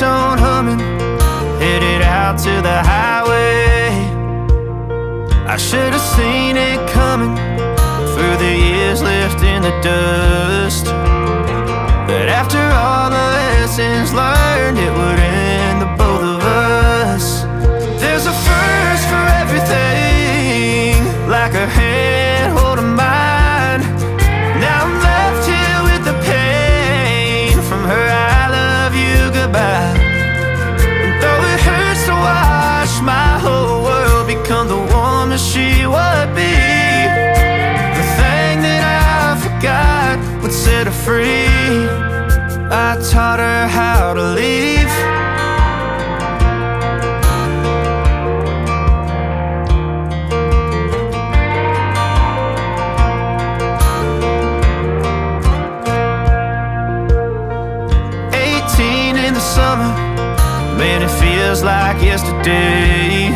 ringtone humming, headed out to the highway. I should have seen it coming through the years left in the dust, that after all the lessons learned, it would end the both of us. There's a first for everything, like her hand holding mine. Now I'm left here with the pain from her I love you goodbye. And though it hurts to watch my whole world become the woman she would be, the thing that I forgot would set her free. I taught her how to leave. In the summer, man, it feels like yesterday,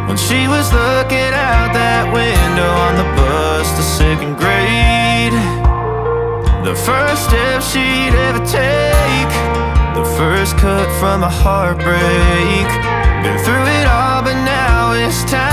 when she was looking out that window on the bus to second grade. The first step she'd ever take, the first cut from a heartbreak. Been through it all, but now it's time